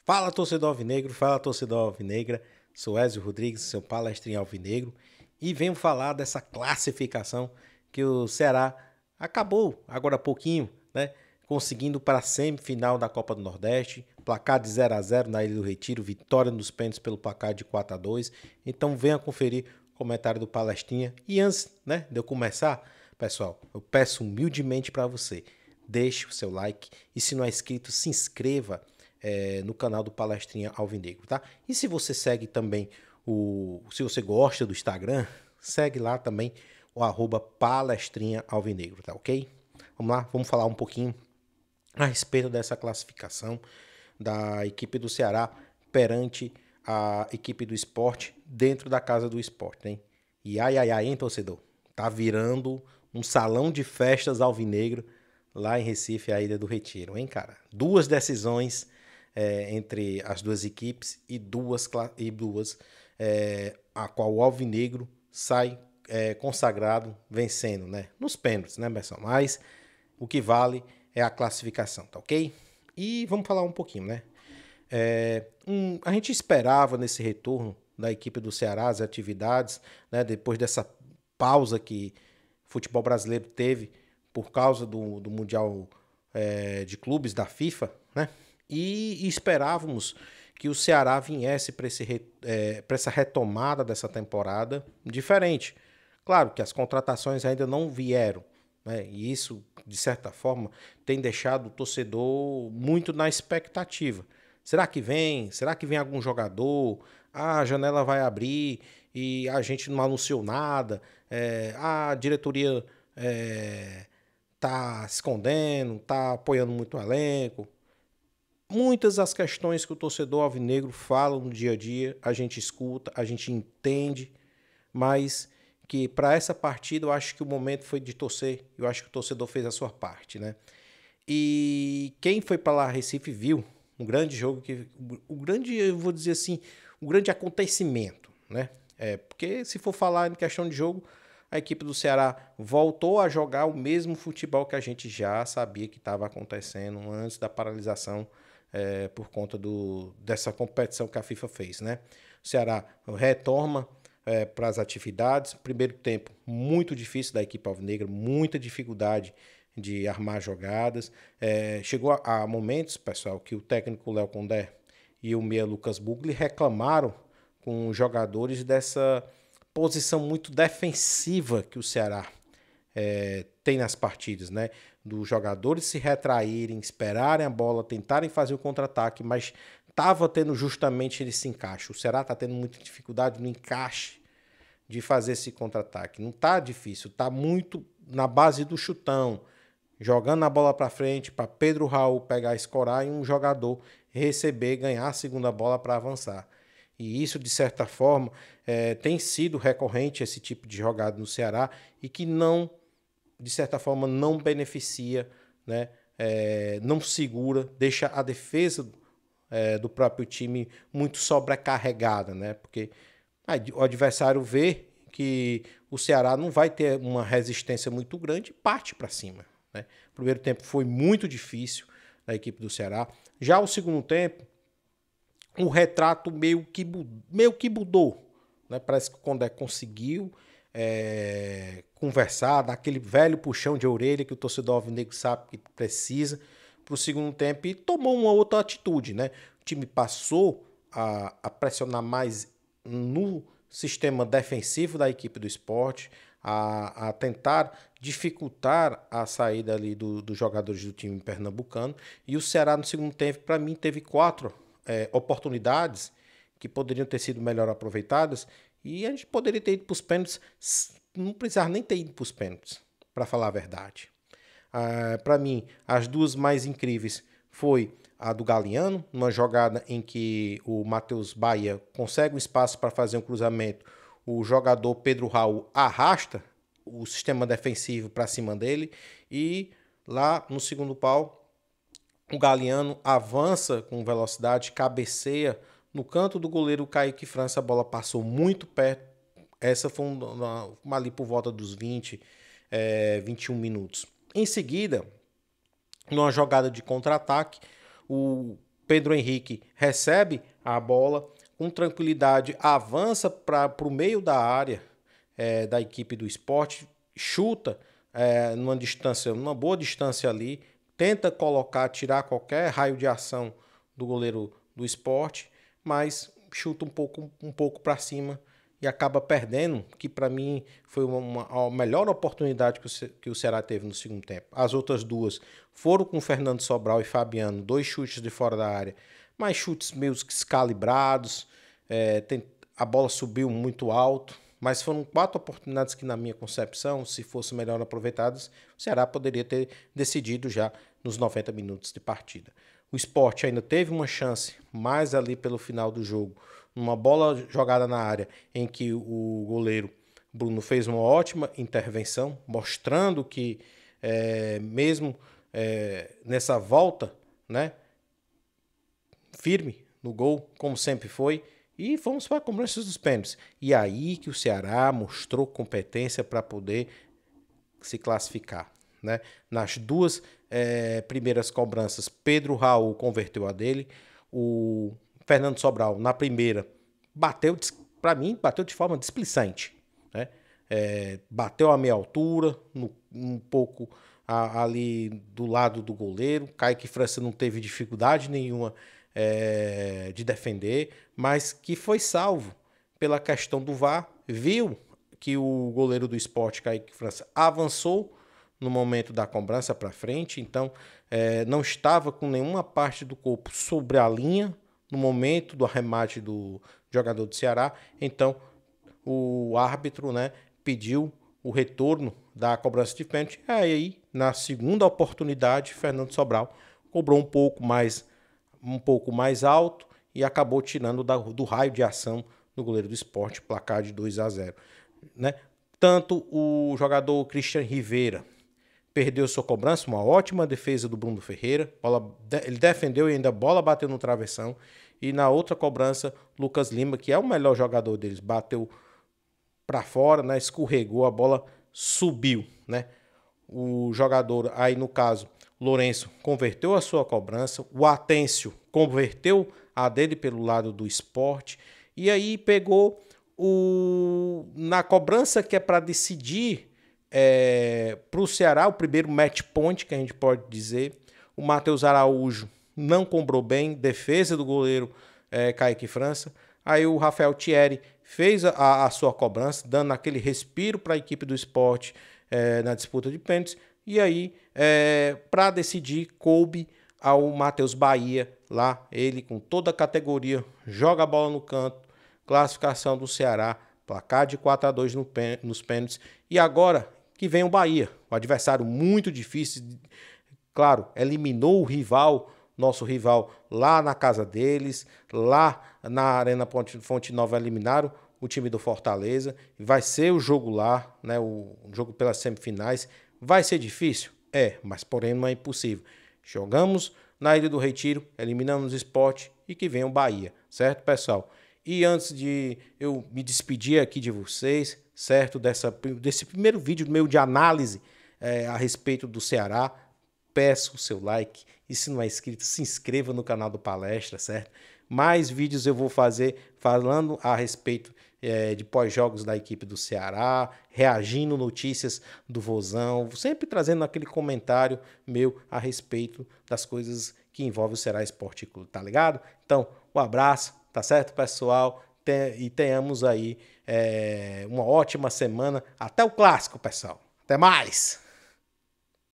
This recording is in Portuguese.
Fala, torcedor alvinegro, fala, torcedor alvinegra. Sou Ezio Rodrigues, seu palestrinha alvinegro, e venho falar dessa classificação que o Ceará acabou agora há pouquinho, né? Conseguindo para a semifinal da Copa do Nordeste, placar de 0-0 na Ilha do Retiro, vitória nos pênaltis pelo placar de 4-2. Então venha conferir o comentário do Palestrinha. E antes, né, de eu começar, pessoal, eu peço humildemente para você, deixe o seu like e se não é inscrito, se inscreva no canal do Palestrinha Alvinegro, tá? E se você segue também se você gosta do Instagram, segue lá também o @palestrinha alvinegro, tá ok? Vamos lá, vamos falar um pouquinho a respeito dessa classificação da equipe do Ceará perante a equipe do Sport dentro da casa do Sport, hein? E ai, ai, ai, hein, torcedor? Tá virando um salão de festas alvinegro lá em Recife, a Ilha do Retiro, hein, cara? Duas decisões entre as duas equipes e duas a qual o alvinegro sai consagrado vencendo, né? Nos pênaltis, né, pessoal? Mas o que vale é a classificação, tá ok? E vamos falar um pouquinho, né? A gente esperava nesse retorno da equipe do Ceará, as atividades, né, depois dessa pausa que o futebol brasileiro teve por causa do Mundial de Clubes da FIFA, né? E esperávamos que o Ceará viesse para essa retomada dessa temporada diferente. Claro que as contratações ainda não vieram, né? E isso, de certa forma, tem deixado o torcedor muito na expectativa. Será que vem? Será que vem algum jogador? Ah, a janela vai abrir e a gente não anunciou nada. A diretoria tá se escondendo, tá apoiando muito o elenco. Muitas das questões que o torcedor alvinegro fala no dia a dia, a gente escuta, a gente entende, mas que para essa partida eu acho que o momento foi de torcer, eu acho que o torcedor fez a sua parte, né? E quem foi para lá Recife viu um grande jogo, eu vou dizer assim, um grande acontecimento, né? Porque se for falar em questão de jogo, a equipe do Ceará voltou a jogar o mesmo futebol que a gente já sabia que estava acontecendo antes da paralisação por conta dessa competição que a FIFA fez, né? O Ceará retorna para as atividades. Primeiro tempo muito difícil da equipe alvinegra, muita dificuldade de armar jogadas. Chegou a momentos, pessoal, que o técnico Léo Condé e o meia Lucas Bugli reclamaram com os jogadores dessa posição muito defensiva que o Ceará tem nas partidas, né? Dos jogadores se retraírem, esperarem a bola, tentarem fazer o contra-ataque, mas estava tendo justamente esse encaixe. O Ceará está tendo muita dificuldade no encaixe de fazer esse contra-ataque. Não está difícil, está muito na base do chutão, jogando a bola para frente para Pedro Raul pegar, escorar e um jogador receber, ganhar a segunda bola para avançar. E isso, de certa forma, tem sido recorrente esse tipo de jogada no Ceará e que não, de certa forma, não beneficia, né? Não segura, deixa a defesa do próprio time muito sobrecarregada, né? Porque o adversário vê que o Ceará não vai ter uma resistência muito grande e parte para cima, né? O primeiro tempo foi muito difícil da equipe do Ceará. Já o segundo tempo, o retrato meio que mudou, né? Parece que o Condé conseguiu conversar, dar aquele velho puxão de orelha que o torcedor alvinegro sabe que precisa para o segundo tempo e tomou uma outra atitude, né? O time passou a pressionar mais no sistema defensivo da equipe do Sport, a tentar dificultar a saída ali dos jogadores do time pernambucano. E o Ceará no segundo tempo, para mim, teve 4 oportunidades que poderiam ter sido melhor aproveitadas e a gente poderia ter ido para os pênaltis, não precisava nem ter ido para os pênaltis, para falar a verdade. Para mim, as duas mais incríveis foi a do Galeano, numa jogada em que o Matheus Bahia consegue um espaço para fazer um cruzamento, o jogador Pedro Raul arrasta o sistema defensivo para cima dele e lá no segundo pau o Galeano avança com velocidade, cabeceia no canto do goleiro Kaique França, a bola passou muito perto. Essa foi ali por volta dos 21 minutos. Em seguida, numa jogada de contra-ataque, o Pedro Henrique recebe a bola com tranquilidade, avança para o meio da área da equipe do Sport, chuta numa boa distância ali, tenta tirar qualquer raio de ação do goleiro do Sport, mas chuta um pouco para cima e acaba perdendo, que para mim foi a melhor oportunidade que o Ceará teve no segundo tempo. As outras duas foram com Fernando Sobral e Fabiano, 2 chutes de fora da área, mas chutes meio que descalibrados, a bola subiu muito alto, mas foram 4 oportunidades que, na minha concepção, se fossem melhor aproveitadas, o Ceará poderia ter decidido já nos 90 minutos de partida. O Sport ainda teve uma chance mais ali pelo final do jogo, uma bola jogada na área em que o goleiro Bruno fez uma ótima intervenção, mostrando que mesmo nessa volta, né, firme no gol, como sempre foi, e fomos para a cobrança dos pênaltis. E aí que o Ceará mostrou competência para poder se classificar, né? Nas 2 primeiras cobranças, Pedro Raul converteu a dele, o Fernando Sobral, na primeira, bateu de forma displicente, né? Bateu a meia altura, um pouco ali do lado do goleiro. Kaique França não teve dificuldade nenhuma de defender, mas que foi salvo pela questão do VAR, viu que o goleiro do Sport, Kaique França, avançou no momento da cobrança para frente, então não estava com nenhuma parte do corpo sobre a linha no momento do arremate do jogador do Ceará, então o árbitro, né, pediu o retorno da cobrança de pênalti. Aí, na segunda oportunidade, Fernando Sobral cobrou um pouco mais alto e acabou tirando do raio de ação do goleiro do Sport, placar de 2-0, né? Tanto o jogador Christian Rivera perdeu sua cobrança, uma ótima defesa do Bruno Ferreira, ele defendeu e ainda a bola bateu no travessão, e na outra cobrança, Lucas Lima, que é o melhor jogador deles, bateu para fora, né? Escorregou, a bola subiu, né? O jogador, aí no caso, Lourenço, converteu a sua cobrança, o Atêncio converteu a dele pelo lado do Sport, e aí pegou na cobrança que é para decidir para o Ceará, o primeiro match point, que a gente pode dizer, o Matheus Araújo não cobrou bem, defesa do goleiro Kaique França, aí o Rafael Thierry fez a sua cobrança, dando aquele respiro para a equipe do Sport na disputa de pênaltis, e aí, para decidir, coube ao Matheus Bahia, lá, ele com toda a categoria, joga a bola no canto, classificação do Ceará, placar de 4-2 nos pênaltis, e agora que vem o Bahia, o adversário muito difícil, claro, eliminou o rival, nosso rival, lá na casa deles, lá na Arena Fonte Nova eliminaram o time do Fortaleza, vai ser o jogo lá, né, o jogo pelas semifinais, vai ser difícil? Mas porém não é impossível. Jogamos na Ilha do Retiro, eliminamos o Sport e que venha o Bahia, certo, pessoal? E antes de eu me despedir aqui de vocês, certo, desse primeiro vídeo meu de análise a respeito do Ceará, peço o seu like e se não é inscrito, se inscreva no canal do Palestra, certo? Mais vídeos eu vou fazer falando a respeito de pós-jogos da equipe do Ceará, reagindo notícias do Vozão, sempre trazendo aquele comentário meu a respeito das coisas que envolvem o Ceará Esporte Clube, tá ligado? Então, um abraço, tá certo, pessoal? E tenhamos aí uma ótima semana. Até o clássico, pessoal. Até mais!